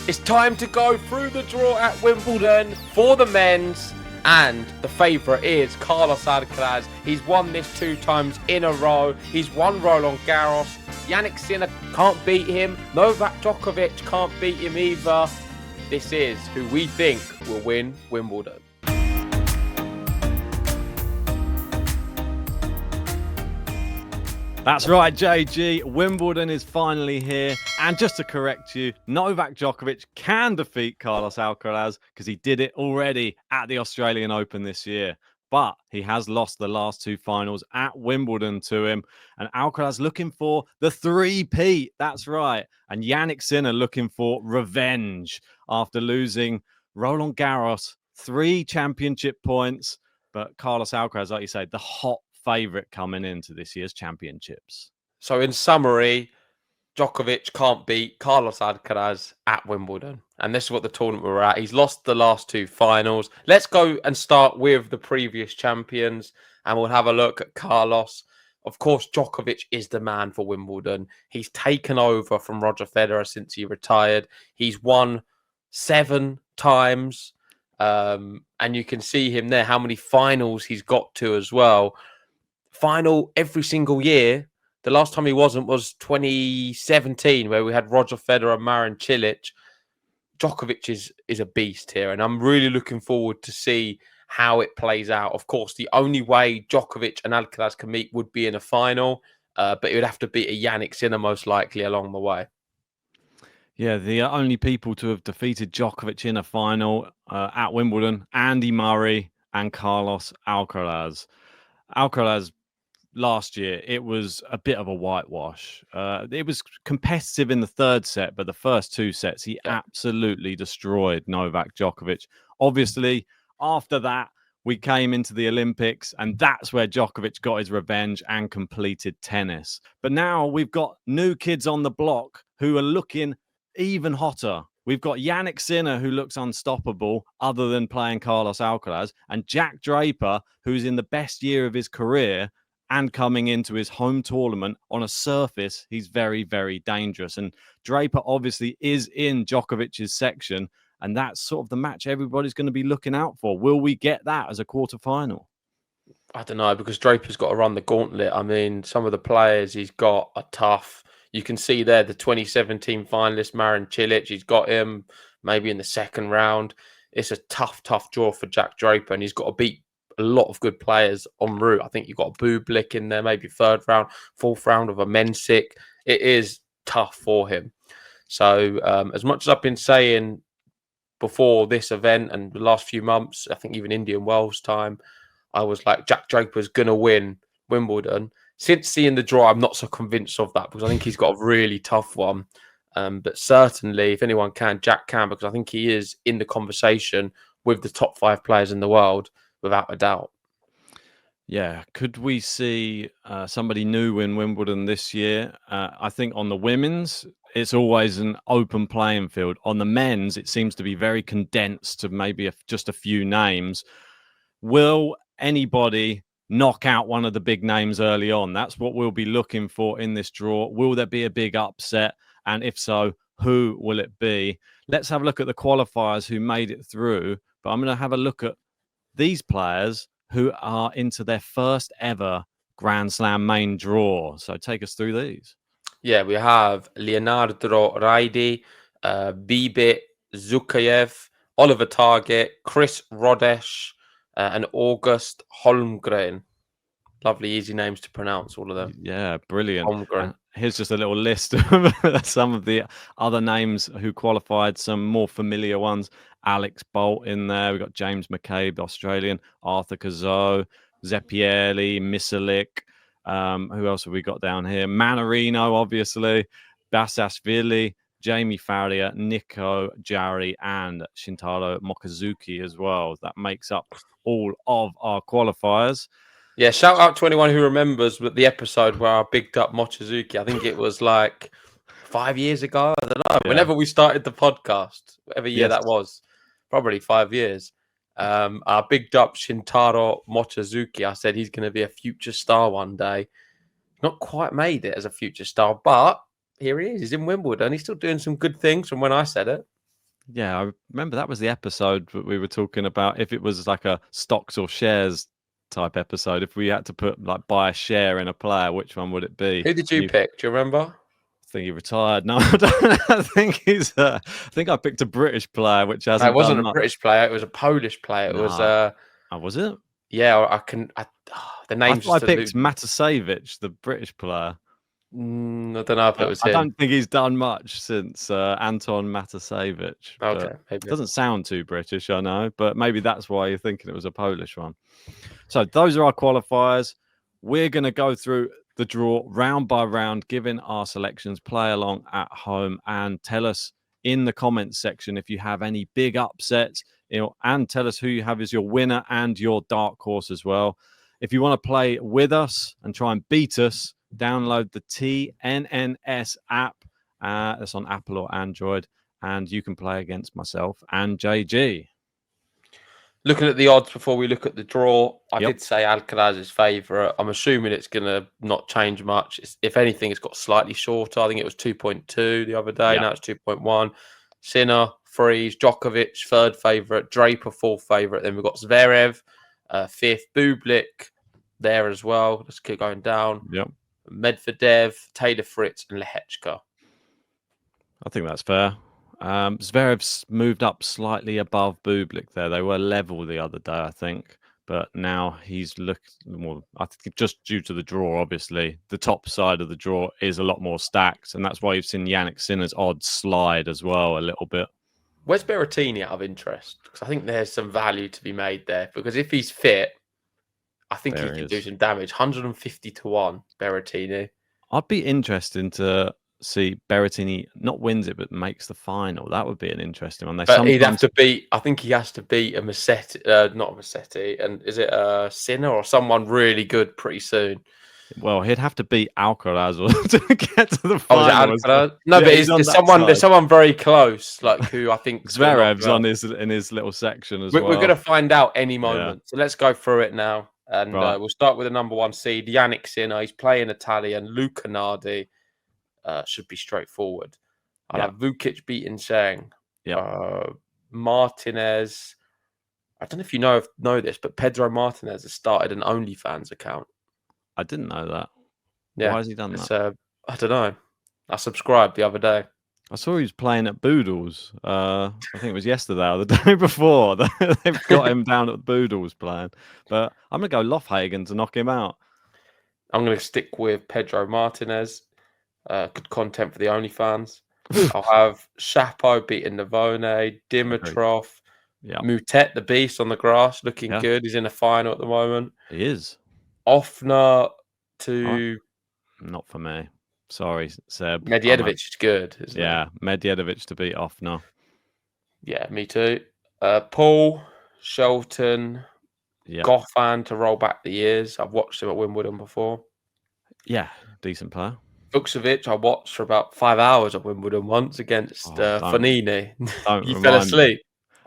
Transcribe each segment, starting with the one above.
It's time to go through the draw at Wimbledon for the men's. And the favourite is Carlos Alcaraz. He's won this 2 times in a row. He's won Roland Garros. Jannik Sinner can't beat him. Novak Djokovic can't beat him either. This is who we think will win Wimbledon. That's right, JG. Wimbledon is finally here. And just to correct you, Novak Djokovic can defeat Carlos Alcaraz because he did it already at the Australian Open this year. But he has lost the last 2 finals at Wimbledon to him. And Alcaraz looking for the three-peat. That's right. And Jannik Sinner looking for revenge after losing Roland Garros, 3 championship points. But Carlos Alcaraz, like you say, the hot favourite coming into this year's championships. So in summary, Djokovic can't beat Carlos Alcaraz at Wimbledon. And this is what the tournament we're at. He's lost the last 2 finals. Let's go and start with the previous champions. And we'll have a look at Carlos. Of course, Djokovic is the man for Wimbledon. He's taken over from Roger Federer since he retired. He's won 7 times. And you can see him there, how many finals he's got to as well. Final every single year. The last time he wasn't was 2017, where we had Roger Federer, Marin Cilic. Djokovic is a beast here, and I'm really looking forward to see how it plays out. Of course, the only way Djokovic and Alcaraz can meet would be in a final, but it would have to beat a Jannik Sinner most likely along the way. Yeah, the only people to have defeated Djokovic in a final at Wimbledon, Andy Murray and Carlos Alcaraz. Alcaraz last year, it was a bit of a whitewash. It was competitive in the 3rd set, but the first 2 sets, he absolutely destroyed Novak Djokovic. Obviously, after that, we came into the Olympics, and that's where Djokovic got his revenge and completed tennis. But now we've got new kids on the block who are looking even hotter. We've got Jannik Sinner, who looks unstoppable other than playing Carlos Alcaraz, and Jack Draper, who's in the best year of his career, and coming into his home tournament on a surface, he's very, very dangerous. And Draper obviously is in Djokovic's section, and that's sort of the match everybody's going to be looking out for. Will we get that as a quarterfinal? I don't know, because Draper's got to run the gauntlet. I mean, some of the players he's got are tough. You can see there the 2017 finalist, Marin Cilic. He's got him maybe in the 2nd round. It's a tough draw for Jack Draper, and he's got to beat a lot of good players en route. I think you've got Bublik in there, maybe 3rd round, 4th round of a Mensik. It is tough for him. So as much as I've been saying before this event and the last few months, I think even Indian Wells time, I was like, Jack Draper's going to win Wimbledon. Since seeing the draw, I'm not so convinced of that, because I think he's got a really tough one. But certainly, if anyone can, Jack can, because I think he is in the conversation with the top 5 players in the world, without a doubt. Yeah, could we see somebody new win Wimbledon this year? I think on the women's, it's always an open playing field. On the men's, it seems to be very condensed to maybe just a few names. Will anybody knock out one of the big names early on? That's what we'll be looking for in this draw. Will there be a big upset? And if so, who will it be? Let's have a look at the qualifiers who made it through. But I'm going to have a look at these players who are into their first ever Grand Slam main draw. So take us through these. Yeah, we have Leonardo Raidi, Bibit Zukayev, Oliver Target, Chris Rodesh, and August Holmgren. Lovely, easy names to pronounce, all of them. Yeah, brilliant. Holmgren. Here's just a little list of some of the other names who qualified, some more familiar ones. Alex Bolt in there. We've got James McCabe, Australian, Arthur Cazot, Zepielli, Misalik. Who else have we got down here? Manarino, obviously, Basashvili, Jamie Farrier, Nico Jari, and Shintaro Mokazuki as well. That makes up all of our qualifiers. Yeah, shout out to anyone who remembers the episode where I bigged up Mochizuki. I think it was like 5 years ago. I don't know. Yeah. Whenever we started the podcast, whatever year that was, probably 5 years. I bigged up Shintaro Mochizuki. I said he's going to be a future star one day. Not quite made it as a future star, but here he is. He's in Wimbledon. He's still doing some good things from when I said it. Yeah, I remember that was the episode that we were talking about. If it was like a stocks or shares type episode, if we had to put like buy a share in a player, which one would it be? Who did And you pick? Do you remember? I think he retired. No, I don't. I think he's. I think I picked a British player, which No, it hasn't wasn't done a much. British player. It was a Polish player. It was Nah, was it? yeah. The I name's thought I just picked eluded me. Matasevich, the British player. I don't know if it was I him. don't think he's done much since Anton Matasevich. But Okay, maybe. doesn't sound too British, I know. But maybe that's why you're thinking it was a Polish one. So those are our qualifiers. We're going to go through the draw round by round, giving our selections. Play along at home and tell us in the comments section if you have any big upsets, and tell us who you have as your winner and your dark horse as well. If you want to play with us and try and beat us, download the TNNS app. That's on Apple or Android, and you can play against myself and JG. Looking at the odds before we look at the draw, I Yep. did say Alcaraz's favourite. I'm assuming it's going to not change much. If anything, it's got slightly shorter. I think it was 2.2 the other day. Yeah. Now it's 2.1. Sinner, Freeze, Djokovic, third favourite. Draper, fourth favourite. Then we've got Zverev, fifth. Bublik there as well. Let's keep going down. Yep. Medvedev, Taylor Fritz, and Lehechka. I think that's fair. Zverev's moved up slightly above Bublik there. They were level the other day, I think. But now he's looked more, I think just due to the draw, obviously. The top side of the draw is a lot more stacked. And that's why you've seen Yannick Sinner's odds slide as well a little bit. Where's Berrettini out of interest? Because I think there's some value to be made there. Because if he's fit, I think he can do some damage. 150 to 1, Berrettini. I'd be interested to see Berrettini not wins it, but makes the final. That would be an interesting one. But he'd have to beat, I think he has to beat a Musetti, not a Musetti, and is it a Sinner or someone really good pretty soon? Well, he'd have to beat Alcaraz to get to the Oh, is it final. Alcaraz? No, but there's someone very close, like who I think Zverev's in his little section as well. We're going to find out any moment. So let's go through it now. And we'll start with the number one seed, Yannick Sinner. He's playing Italian. Luca Nardi should be straightforward. I'll have Vukic beating Zhang. Martinez. I don't know if you know this, but Pedro Martinez has started an OnlyFans account. I didn't know that. Yeah. Why has he done that? I don't know. I subscribed the other day. I saw he was playing at Boodles. I think it was yesterday or the day before. They've got him down at Boodles playing. But I'm going to go Lofhagen to knock him out. I'm going to stick with Pedro Martinez. Good content for the OnlyFans. I'll have Shapo beating Navone, Dimitrov, Mutet, the beast on the grass, looking good. He's in the final at the moment. He is. Offner to... Not for me. Sorry, Seb. Medvedev is good, isn't he? Medvedev to beat Offner. Yeah, me too. Paul, Shelton, Goffin to roll back the years. I've watched him at Wimbledon before. Yeah, decent player. Vukcevic, I watched for about 5 hours at Wimbledon once against Fonini. You fell asleep.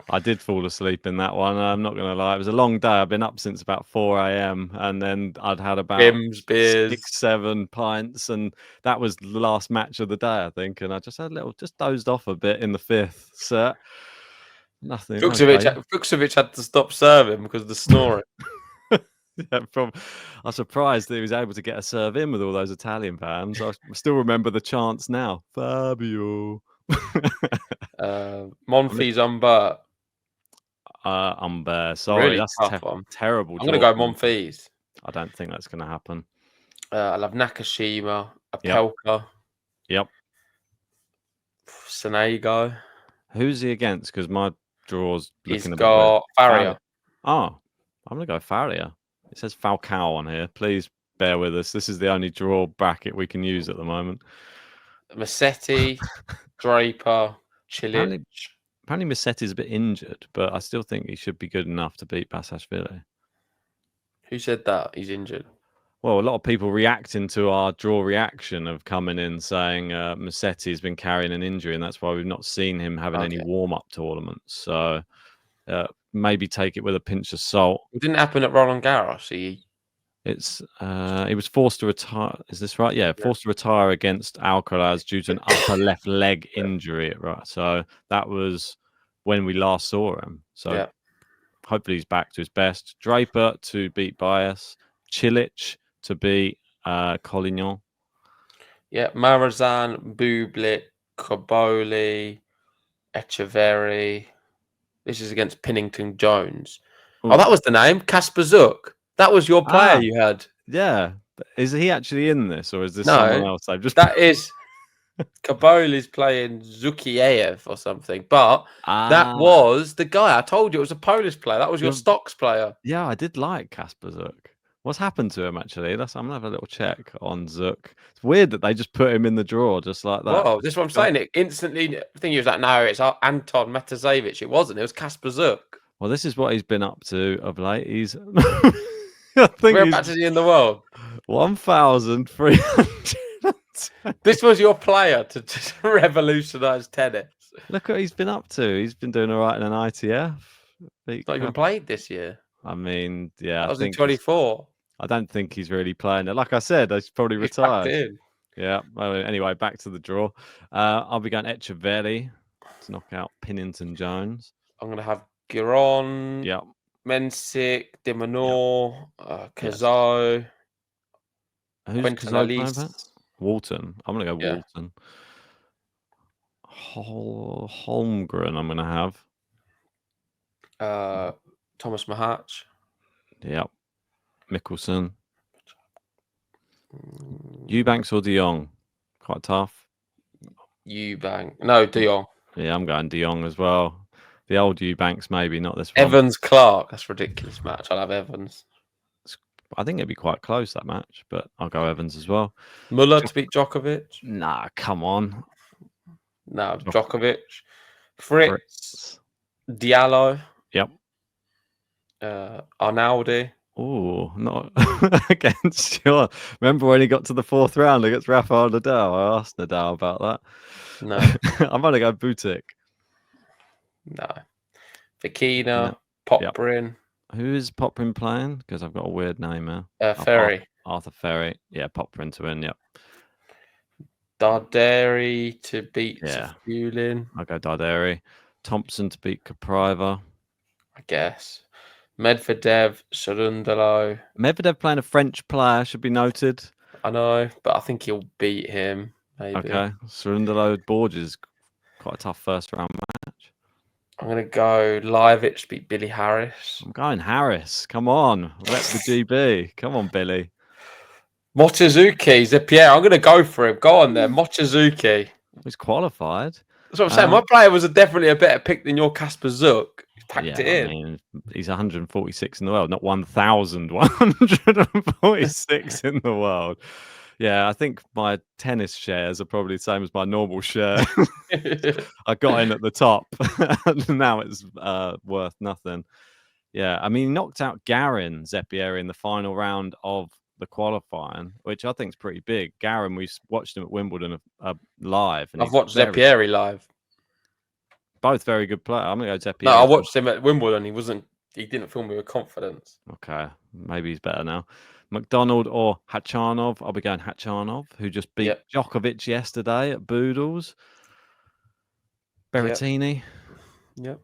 I did fall asleep in that one. I'm not going to lie. It was a long day. I've been up since about 4 a.m. and then I'd had about beers, 6-7 pints, and that was the last match of the day, I think. And I just dozed off a bit in the fifth set. Nothing. Vukcevic had to stop serving because of the snoring. I'm surprised that he was able to get a serve in with all those Italian fans. I still remember the chants now. Fabio. Monfils Humbert. Humbert. Sorry, really that's terrible. I'm going to go Monfils. I don't think that's going to happen. I love Nakashima, Apelka. Yep. Sonego. Who's he against? Because my draw's looking a bit weird. Faria. Oh, I'm going to go Faria. It says Falcao on here. Please bear with us. This is the only draw bracket we can use at the moment. Musetti, Draper, Cilic. Apparently Musetti's a bit injured, but I still think he should be good enough to beat Basaksehiri. Who said that? He's injured. Well, a lot of people reacting to our draw reaction have coming in saying Musetti's been carrying an injury, and that's why we've not seen him having any warm-up tournaments. So maybe take it with a pinch of salt. It didn't happen at Roland Garros. He was forced to retire. Is this right? Yeah, forced to retire against Alcaraz due to an upper left leg injury. Right. So that was when we last saw him. So Yeah. hopefully he's back to his best. Draper to beat Bias. Cilic to beat Collignon. Yeah. Marazan, Bublik, Kaboli, Echeverry. This is against Pennington Jones. Ooh. Oh, that was the name. Kasper Zook. That was your player Ah. you had. Yeah. Is he actually in this, or is this No, someone else? I've just that is Kaboli's playing Zukiev or something. But that was the guy. I told you it was a Polish player. That was your Stocks player. Yeah, I did like Kasper Zook. What's happened to him actually? I'm gonna have a little check on Zook. It's weird that they just put him in the draw just like that. Well, this is what I'm saying. It instantly, I think he was like, no, it's Anton Matasevic. It wasn't. It was Kasper Zook. Well, this is what he's been up to of late. He's, I think Whereabouts is he in the world? 1,300. This was your player to revolutionise tennis. Look what he's been up to. He's been doing all right in an ITF. He's not even played this year. I mean, yeah, I was in 24. I don't think he's really playing it. Like I said, he's probably retired. Yeah. Well, anyway, back to the draw. I'll be going Echeverry to knock out Pennington Jones. I'm going to have Giron, Yep. Mensick, Dimonor, Cazot. Who's Cazot? Walton. I'm going to go Walton. Holmgren, I'm going to have. Thomas Mahach. Yep. Mickelson. Eubanks or De Jong? Quite tough. Eubank. No, De Jong. Yeah, I'm going De Jong as well. The old Eubanks, maybe, not this one. Evans Clark. That's a ridiculous match. I'll have Evans. I think it'd be quite close, that match, but I'll go Evans as well. Muller to beat Djokovic. Nah, come on. No, Djokovic. Fritz. Diallo. Yep. Arnaldi. Oh, not against your. Remember when he got to the fourth round against Rafael Nadal? I asked Nadal about that. No. I'm going to go Butik. No. Vikina. Poprin. Yep. Who is Poprin playing? Because I've got a weird name here. Ferry. Arthur Ferry. Yeah, Poprin to win. Yep. Darderi to beat Safulin. I'll go Darderi. Thompson to beat Capriva. I guess. Medvedev, Cerundolo. Medvedev playing a French player, should be noted. I know, but I think he'll beat him, maybe. Okay. Cerundolo Borges, quite a tough first round match. I'm going to go Livic beat Billy Harris. I'm going Harris. Come on. Rep the GB. Come on, Billy. Mochizuki, Pierre. I'm going to go for him. Go on there. Mochizuki. He's qualified. That's what I'm saying. My player was definitely a better pick than your Kasper Zook. He's packed it in. I mean, he's 146 in the world, not 1,146 in the world. Yeah, I think my tennis shares are probably the same as my normal share. I got in at the top, and now it's worth nothing. Yeah, I mean, he knocked out Garin Zeppieri in the final round of the qualifying, which I think is pretty big. Garin, we watched him at Wimbledon live. And I've watched Zeppieri live. Both very good players. I'm going to go Zeppieri. No, I watched him at Wimbledon. He didn't fill me with confidence. Okay, maybe he's better now. McDonald or Hachanov? I'll be going Hachanov, who just beat Djokovic yesterday at Boodles. Berrettini. Yep.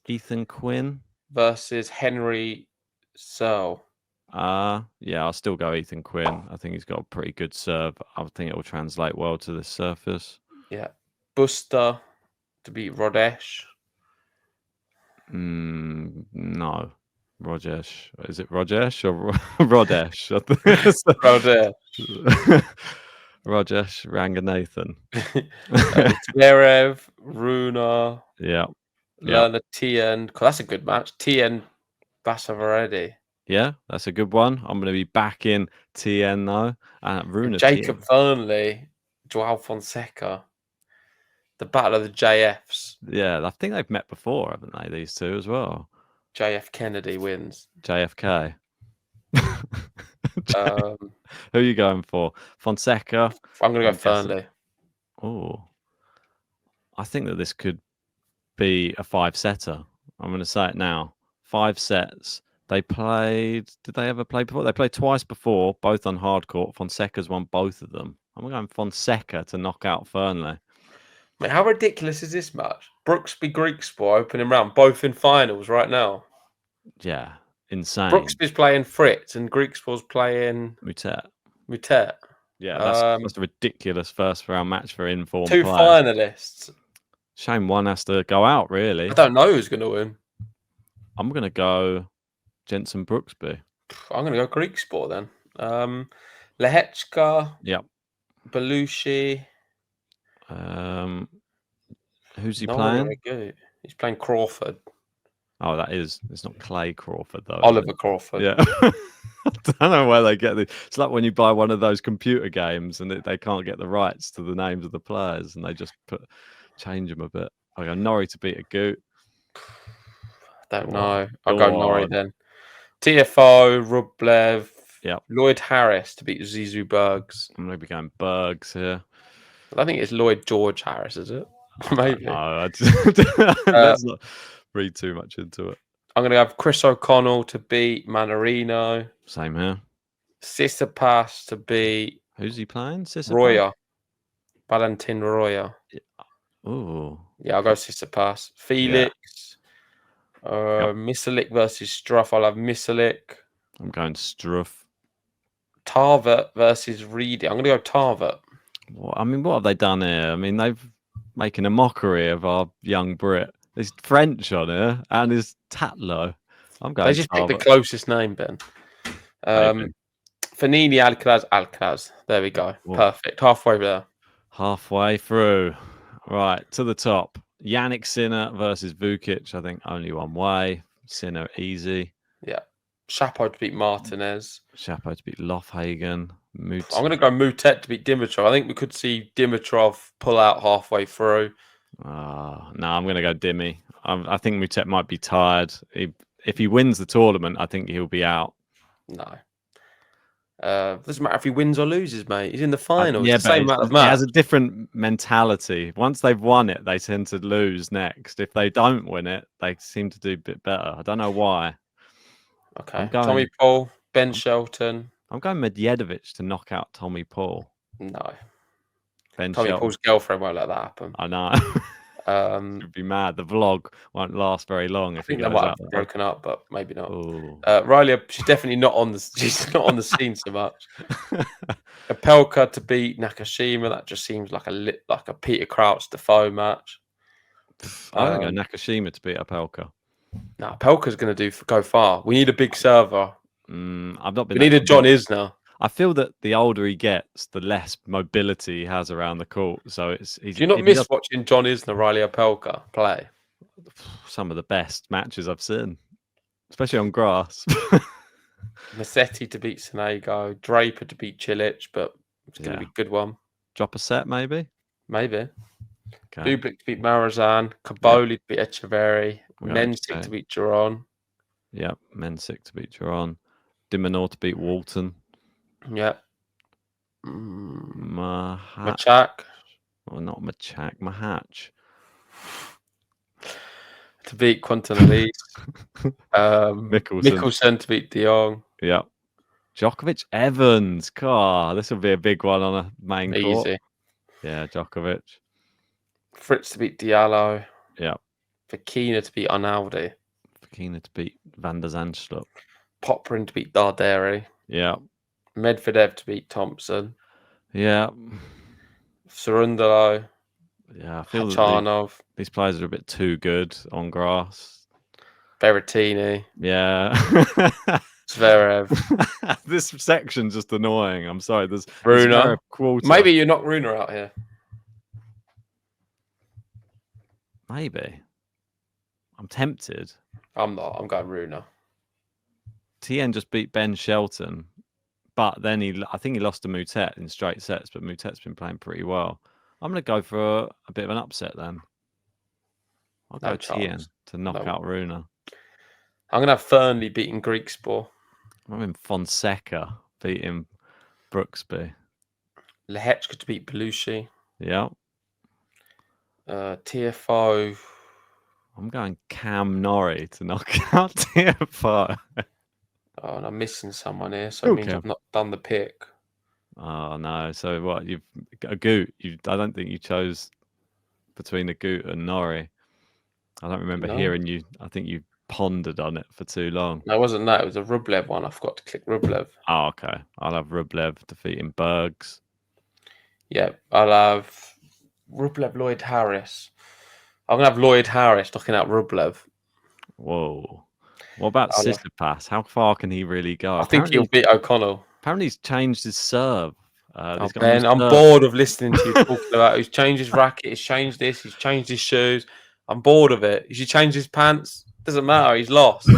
Ethan Quinn. Versus Henry Searle. Yeah, I'll still go Ethan Quinn. I think he's got a pretty good serve. I think it will translate well to this surface. Yeah. Buster to beat Rodesh. No. Rajesh. Is it Rajesh or Rodesh? Rodesh. Rajesh Ranganathan. Zverev, Runa. Yeah. Lerner Tien. That's a good match. Tien Basavaredi. Yeah, that's a good one. I'm going to be back in Tien though. Runa Jacob Fernley, Joao Fonseca. The battle of the JFs. Yeah, I think they've met before, haven't they? These two as well. JF Kennedy wins. JFK. Who are you going for? Fonseca? I'm going to go Fernley. Oh. I think that this could be a 5-setter. I'm going to say it now. 5 sets. They played... Did they ever play before? They played twice before, both on hard court. Fonseca's won both of them. I'm going Fonseca to knock out Fernley. Mate, how ridiculous is this match? Brooksby Greeksport opening round, both in finals right now. Yeah, insane. Brooksby's playing Fritz and Greeksport's playing Mutet. Mutet. Yeah, that's a ridiculous first round match for informed 2 players. finalists. Shame one has to go out, really. I don't know who's going to win. I'm going to go Jensen Brooksby. I'm going to go Greeksport then. Lehechka. Yep. Belushi. Who's he No one playing? very good. He's playing Crawford. Oh, it's not Clay Crawford though. Oliver Crawford. Yeah. I don't know where they get this. It's like when you buy one of those computer games and they can't get the rights to the names of the players and they just change them a bit. I go Norrie to beat a Goot. Don't know. I'll go Norrie then. TFO, Rublev. Yep. Lloyd Harris to beat Zizou Bergs. I'm going to be going Bergs here. I think it's Lloyd George Harris, is it? Maybe. No, let's not read too much into it. I'm going to have Chris O'Connell to beat Manarino. Same here. Tsitsipas to beat... Who's he playing? Tsitsipas? Roya. Valentin Roya. Oh. Yeah, I'll go Tsitsipas. Felix. Misalik versus Struff. I'll have Misalik. I'm going Struff. Tarvert versus Reedy. I'm going to go Tarvert. Well, I mean, what have they done here? I mean, they've making a mockery of our young Brit. There's French on here and there's Tatlow. I'm going. They just picked the closest name, Ben. Fanini, Alcaraz. There we go. Whoa. Perfect. Halfway there. Halfway through. Right, to the top. Yannick Sinner versus Vukic. I think only one way. Sinner easy. Yeah. Chapo to beat Martinez. Chapo to beat Lofhagen. I'm going to go Mutet to beat Dimitrov. I think we could see Dimitrov pull out halfway through. No, I'm going to go Dimmy. I think Mutet might be tired. If he wins the tournament, I think he'll be out. No. Doesn't matter if he wins or loses, mate. He's in the final. Yeah, it's the same amount of He match. has a different mentality. Once they've won it, they tend to lose next. If they don't win it, they seem to do a bit better. I don't know why. Okay. Tommy Paul, Ben Shelton. I'm going Medvedev to knock out Tommy Paul. No. Ben Tommy Shelton. Paul's girlfriend won't let that happen. I know. You'd be mad. The vlog won't last very long. I think they might have broken up, but maybe not. Riley, she's definitely not on the. She's not on the scene so much. Apelka to beat Nakashima. That just seems like a Peter Crouch Defoe match. I think Nakashima to beat Apelka. No, Apelka's going to go far. We need a big server. I've not been. We need a John Isner. I feel that the older he gets, the less mobility he has around the court. So Do you not miss watching John Isner, Riley Apelka play? Some of the best matches I've seen, especially on grass. Massetti to beat Sonego, Draper to beat Cilic, but it's going to be a good one. Drop a set, maybe? Maybe. Okay. Bublik to beat Marazan, Caboli to beat Echeverry, Mensik to beat Giron. Yeah, Mensik to beat Giron. Dimonor to beat Walton. Yeah. Machak. Oh, not Machak. Mahatch. To beat Quintanillis. Mickelson to beat De Jong. Yeah. Djokovic Evans. God, this will be a big one on a main court. Easy. Yeah, Djokovic. Fritz to beat Diallo. Yeah. Vakina to beat Arnaldi. Vakina to beat Van der Zandschlup. Popperin to beat Darderi. Yeah. Medvedev to beat Thompson. Yeah. Cerundolo. Yeah, I feel Hachanov. These players are a bit too good on grass. Berrettini. Yeah. Zverev. This section's just annoying. I'm sorry. There's Runa. Quarter. Maybe you knock Runa out here. Maybe. I'm tempted. I'm not. I'm going Runa. Tien just beat Ben Shelton, but then I think he lost to Mutet in straight sets, but Mutet's been playing pretty well. I'm going to go for a bit of an upset then. I'll go Tien to knock out Runa. I'm going to have Fernley beating Greeksport. I'm in Fonseca beating Brooksby. Lehechka to beat Belushi. Yeah. TFO. I'm going Cam Norrie to knock out TFO. Oh, and I'm missing someone here, so it means I've not done the pick. Oh no! So what? You've a Goot. I don't think you chose between a Goot and Norrie. I don't remember No. hearing you. I think you pondered on it for too long. No, it wasn't that. It was a Rublev one. I forgot to click Rublev. Oh, okay. I'll have Rublev defeating Bergs. Yeah, I'll have Rublev Lloyd Harris. I'm gonna have Lloyd Harris knocking out Rublev. Whoa. What about Tsitsipas? How far can he really go? I think he'll beat O'Connell. Apparently he's changed his serve. Oh, Ben, I'm bored of listening to you talking about he's changed his racket, he's changed this, he's changed his shoes. I'm bored of it. He changed his pants. Doesn't matter. He's lost.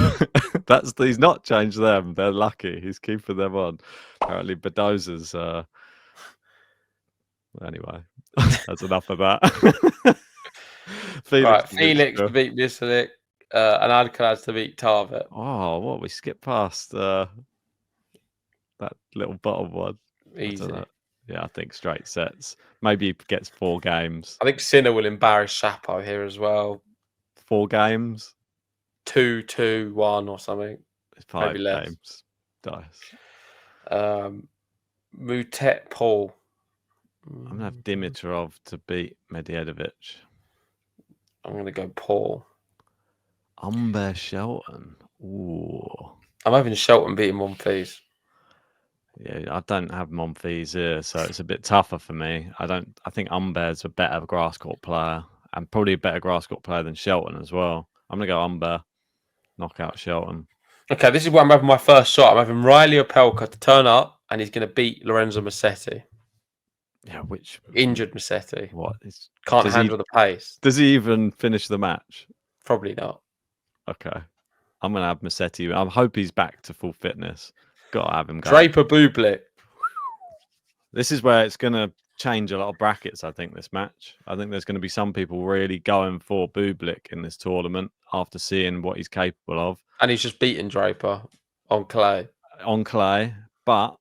He's not changed them. They're lucky. He's keeping them on. Apparently, Bedozer's. Anyway, that's enough of that. Felix to beat Misalik, and Alcaraz to beat Tarvet. Oh, what we skipped past that little bottom one. Easy. Yeah, I think straight sets. Maybe he gets 4 games. I think Sinner will embarrass Shapo here as well. 4 games? 2-2-1 or something. 5 games. Dice. Mutet Paul. I'm going to have Dimitrov to beat Medvedev. I'm going to go Paul. Umber Shelton. Ooh. I'm having Shelton beating Monfils. Yeah, I don't have Monfils here, so it's a bit tougher for me. I think Umber's a better grass court player and probably a better grass court player than Shelton as well. I'm going to go Umber, knock out Shelton. Okay, this is where I'm having my first shot. I'm having Riley Opelka to turn up and he's going to beat Lorenzo Musetti. Yeah, which injured Musetti. What? Can't handle the pace. Does he even finish the match? Probably not. Okay. I'm going to have Musetti. I hope he's back to full fitness. Got to have him go. Draper Bublik. This is where it's going to change a lot of brackets, I think, this match. I think there's going to be some people really going for Bublik in this tournament after seeing what he's capable of. And he's just beaten Draper on clay. But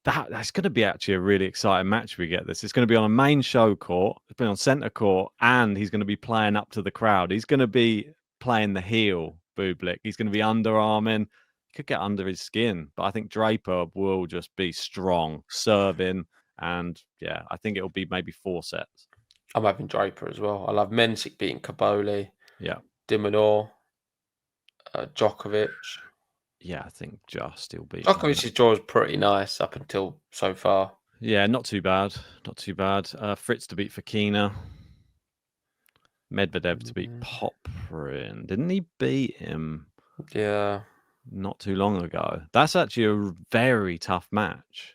that's going to be actually a really exciting match if we get this. It's going to be on a main show court. It's been on centre court, and he's going to be playing up to the crowd. He's going to be playing the heel, Bublik. He's going to be underarming. Could get under his skin, but I think Draper will just be strong, serving, and yeah, I think it'll be maybe 4 sets. I'm having Draper as well. I'll have Mensik beating Kaboli. Yeah. Dimonor. Djokovic. Yeah, I think just he'll beat Djokovic's draw is pretty nice up until so far. Yeah, not too bad. Not too bad. Fritz to beat Fokina. Medvedev to beat Poprin. Didn't he beat him? Yeah. Not too long ago. That's actually a very tough match.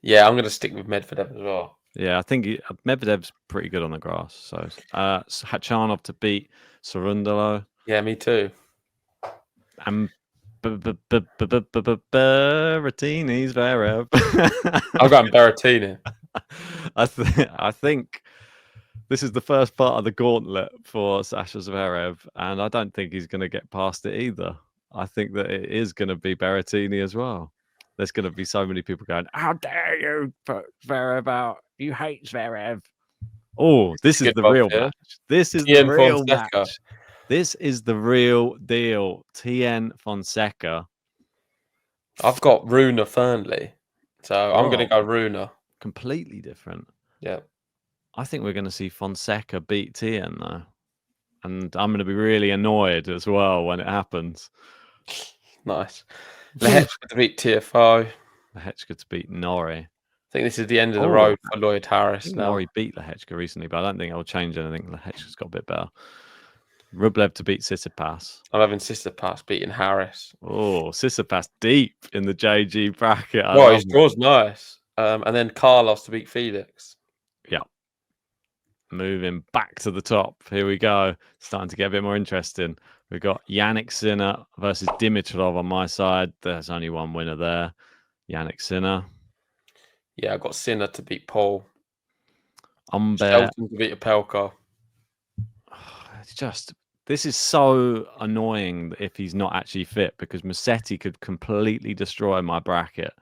Yeah, I'm going to stick with Medvedev as well. Yeah, I think Medvedev's pretty good on the grass. So Hachanov to beat Sorundalo. Yeah, me too. And Berrettini's Zverev. I've got Berrettini. I think this is the first part of the gauntlet for Sasha Zverev, and I don't think he's going to get past it either. I think that it is going to be Berrettini as well. There's going to be so many people going, "How dare you put Zverev out? You hate Zverev." Oh, this is the real match. This is the real match. This is the real deal. Tien Fonseca. I've got Runa Fernley, so I'm going to go Runa. Completely different. Yeah. I think we're going to see Fonseca beat Tien though, and I'm going to be really annoyed as well when it happens. Nice. Lehechka to beat TFO. Lehechka to beat Norrie. I think this is the end of the road for Lloyd Harris now. Norrie beat Lehechka recently, but I don't think it'll change anything. Lehechka's got a bit better. Rublev to beat Tsitsipas. I'm having Tsitsipas beating Harris. Oh, Tsitsipas deep in the JG bracket. Well, his draw's nice. And then Carlos to beat Felix. Yeah. Moving back to the top. Here we go. Starting to get a bit more interesting. We've got Yannick Sinner versus Dimitrov on my side. There's only one winner there. Yannick Sinner. Yeah, I've got Sinner to beat Paul. Humbert. Shelton to beat Opelka. It's just, this is so annoying if he's not actually fit, because Musetti could completely destroy my bracket.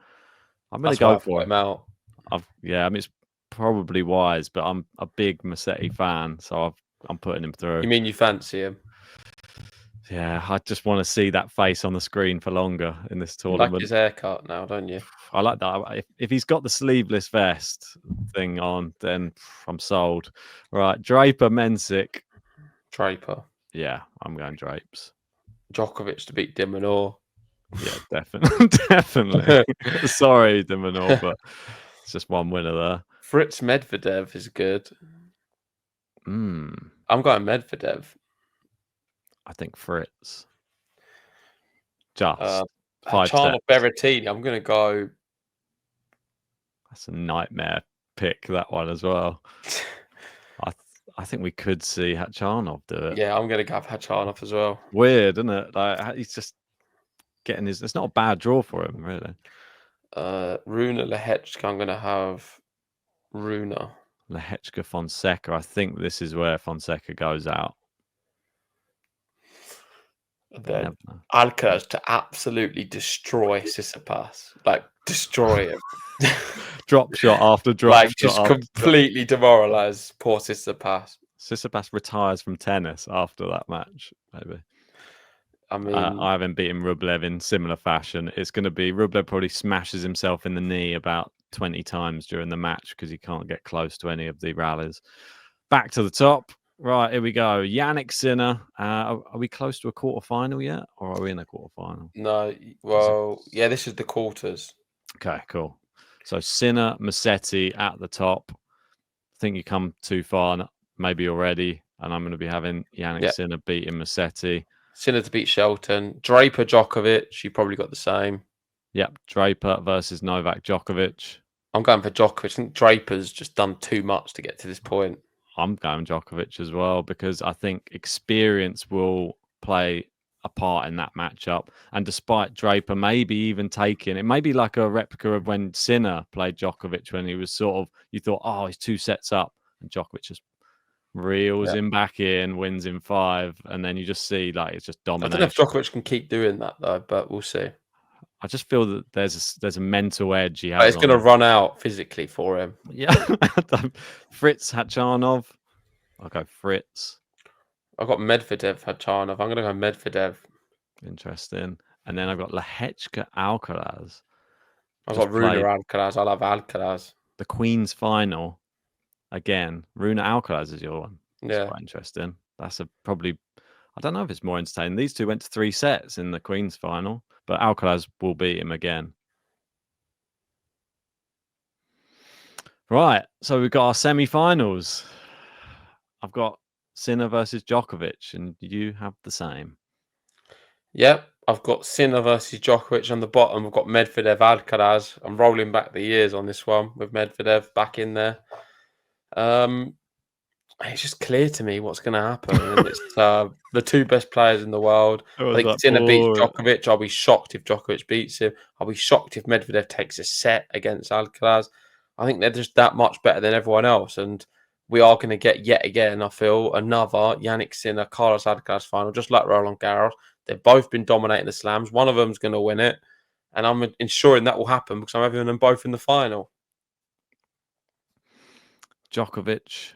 I'm going to go for him out. I mean, it's probably wise, but I'm a big Musetti fan, so I'm putting him through. You mean you fancy him? Yeah, I just want to see that face on the screen for longer in this tournament. You like his haircut now, don't you? I like that. If he's got the sleeveless vest thing on, then I'm sold. Right, Draper Mensik. Draper. Yeah, I'm going Drapes. Djokovic to beat De Minaur. Yeah, definitely. Definitely. Sorry, De Minaur, but it's just one winner there. Fritz Medvedev is good. Mm, I'm going Medvedev. I think Fritz. Just 5 Hachanov sets. Berrettini. I'm going to go. That's a nightmare pick, that one as well. I think we could see Hachanov do it. Yeah, I'm going to go Hachanov as well. Weird, isn't it? Like he's just getting his. It's not a bad draw for him, really. Runa Lehechka. I'm going to have Runa. Lehechka Fonseca. I think this is where Fonseca goes out. And then Alcaraz to absolutely destroy Tsitsipas. Like, destroy him. Drop shot after drop like, shot. just after completely demoralise poor Tsitsipas. Tsitsipas retires from tennis after that match, maybe. I mean, I haven't beaten Rublev in similar fashion. It's going to be Rublev probably smashes himself in the knee about 20 times during the match because he can't get close to any of the rallies. Back to the top. Right, here we go. Yannick Sinner. Are we close to a quarterfinal yet? Or are we in a quarterfinal? no, well, yeah, this is the quarters. Okay, cool. So Sinner, Musetti at the top. I think you come too far maybe already. And I'm going to be having Yannick Sinner beating Musetti. Sinner to beat Shelton. Draper, Djokovic. You probably got the same. Yep, Draper versus Novak Djokovic. I'm going for Djokovic. I think Draper's just done too much to get to this point. I'm going Djokovic as well because I think experience will play a part in that matchup. And despite Draper maybe even taking it, may be like a replica of when Sinner played Djokovic when he was sort of, you thought, oh, he's 2 sets up. And Djokovic just reels him back in, wins in 5. And then you just see like it's just domination. I don't know if Djokovic can keep doing that though, but we'll see. I just feel that there's a mental edge he has. But it's going to run out physically for him. Yeah. Fritz Hachanov. I'll go Fritz. I've got Medvedev, Hachanov. I'm going to go Medvedev. Interesting. And then I've got Lehechka Alcaraz. I've got Runa Alcaraz. I'll have Alcaraz. The Queen's final. Again, Runa Alcaraz is your one. That's Yeah. quite interesting. That's probably, I don't know if it's more entertaining. These two went to 3 sets in the Queen's final, but Alcaraz will beat him again. Right. So we've got our semi-finals. I've got Sinner versus Djokovic, and you have the same. Yep. I've got Sinner versus Djokovic on the bottom. I've got Medvedev, Alcaraz. I'm rolling back the years on this one with Medvedev back in there. It's just clear to me what's going to happen. And it's the 2 best players in the world. I think Sinner beats Djokovic. I'll be shocked if Djokovic beats him. I'll be shocked if Medvedev takes a set against Alcaraz. I think they're just that much better than everyone else. And we are going to get yet again, I feel, another Yannick Sinner, Carlos Alcaraz final, just like Roland Garros. They've both been dominating the slams. One of them's going to win it. And I'm ensuring that will happen because I'm having them both in the final. Djokovic,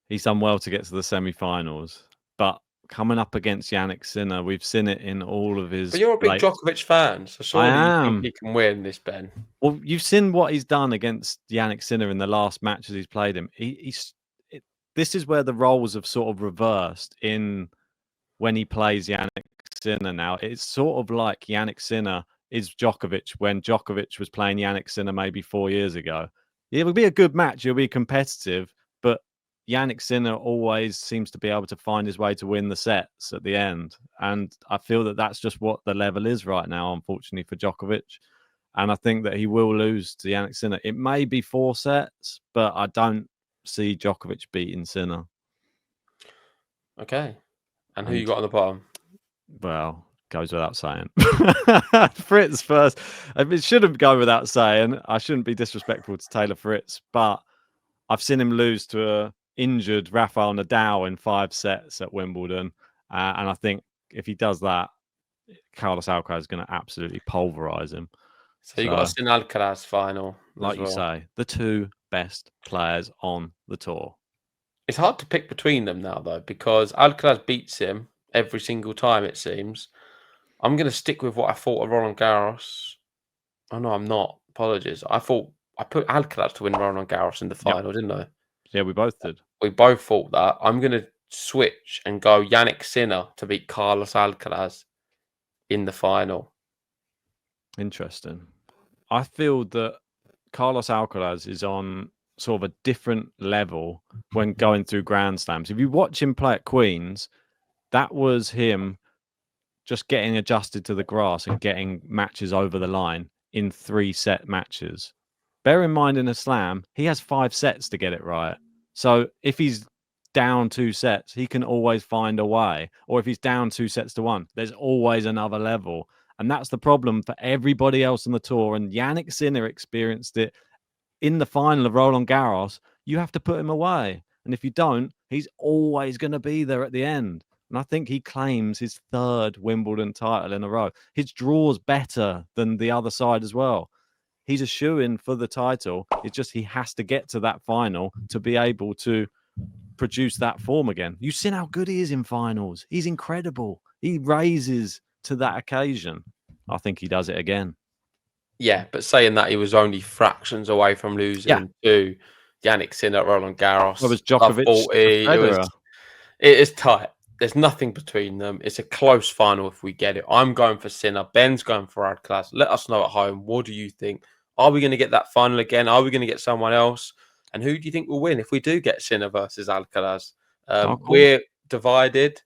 he's done well to get to the semi-finals, but coming up against Yannick Sinner, we've seen it in all of his. But you're a big Djokovic fan, so surely you think he can win this, Ben. Well, you've seen what he's done against Yannick Sinner in the last matches he's played him. This is where the roles have sort of reversed in when he plays Yannick Sinner now. It's sort of like Yannick Sinner is Djokovic when Djokovic was playing Yannick Sinner maybe 4 years ago. It will be a good match. It'll be competitive, but Yannick Sinner always seems to be able to find his way to win the sets at the end. And I feel that that's just what the level is right now, unfortunately, for Djokovic. And I think that he will lose to Yannick Sinner. It may be 4 sets, but I don't see Djokovic beating Sinner. Okay. And who you got on the bottom? Well, goes without saying. Fritz first. It shouldn't go without saying. I shouldn't be disrespectful to Taylor Fritz, but I've seen him lose to a injured Rafael Nadal in 5 sets at Wimbledon. And I think if he does that, Carlos Alcaraz is going to absolutely pulverize him. So you've got a Sinner Alcaraz final. Like you say, the 2 best players on the tour. It's hard to pick between them now, though, because Alcaraz beats him every single time, it seems. I'm going to stick with what I thought of Roland Garros. Oh, no, I'm not. Apologies. I thought I put Alcaraz to win Roland Garros in the final, didn't I? Yeah, we both did. We both thought that. I'm going to switch and go Yannick Sinner to beat Carlos Alcaraz in the final? Interesting. I feel that Carlos Alcaraz is on sort of a different level when going through Grand Slams. If you watch him play at Queens, that was him just getting adjusted to the grass and getting matches over the line in 3-set matches. Bear in mind, in a slam, he has 5 sets to get it right. So if he's down 2 sets, he can always find a way. Or if he's down 2-1, there's always another level. And that's the problem for everybody else on the tour. And Yannick Sinner experienced it in the final of Roland Garros. You have to put him away. And if you don't, he's always going to be there at the end. And I think he claims his 3rd Wimbledon title in a row. His draw's better than the other side as well. He's a shoo-in for the title. It's just he has to get to that final to be able to produce that form again. You've seen how good he is in finals. He's incredible. He raises to that occasion. I think he does it again. Yeah, but saying that, he was only fractions away from losing to Yannick Sinner at Roland Garros. It was Djokovic. 40. It is tight. There's nothing between them. It's a close final if we get it. I'm going for Sinner. Ben's going for Alcaraz. Let us know at home. What do you think? Are we going to get that final again? Are we going to get someone else? And who do you think will win if we do get Sinner versus Alcaraz? We're divided.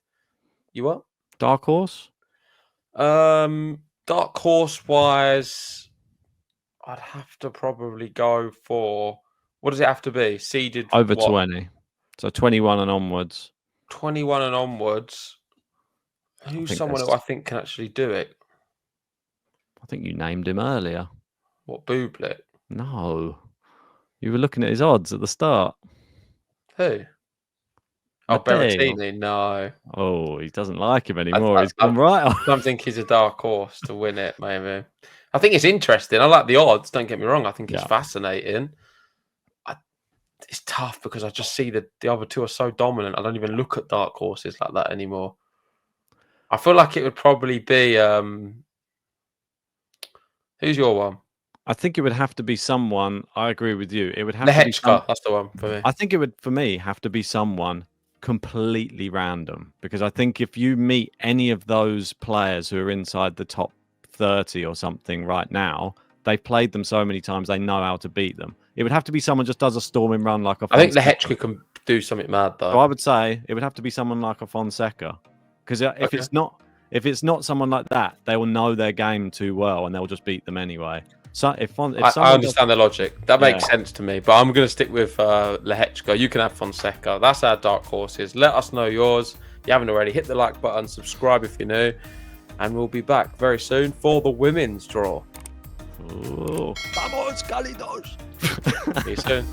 You what? Dark horse? Dark horse wise, I'd have to probably go for, what does it have to be? Seeded over 20. So 21 and onwards. 21 and onwards. Who's someone who I think can actually do it? I think you named him earlier. What, Bublik? No. You were looking at his odds at the start. Who? Oh, Berrettini? No. Oh, he doesn't like him anymore. He's gone right off. I don't think he's a dark horse to win it, maybe. I think it's interesting. I like the odds. Don't get me wrong. I think it's fascinating. It's tough because I just see that the other two are so dominant. I don't even look at dark horses like that anymore. I feel like it would probably be... who's your one? I think it would have to be someone. I agree with you. It would have to be that's the one for me. I think it would, for me, have to be someone completely random, because I think if you meet any of those players who are inside the top 30 or something right now, they've played them so many times they know how to beat them. It would have to be someone just does a storming run like a. I think Lehechka can do something mad though. So I would say it would have to be someone like a Fonseca, because if it's not someone like that, they will know their game too well and they'll just beat them anyway. So I understand the logic. That makes sense to me. But I'm going to stick with Lehechka. You can have Fonseca. That's our dark horses. Let us know yours. If you haven't already, hit the like button, subscribe if you're new, and we'll be back very soon for the women's draw. Vamos, Cálidos! See you soon.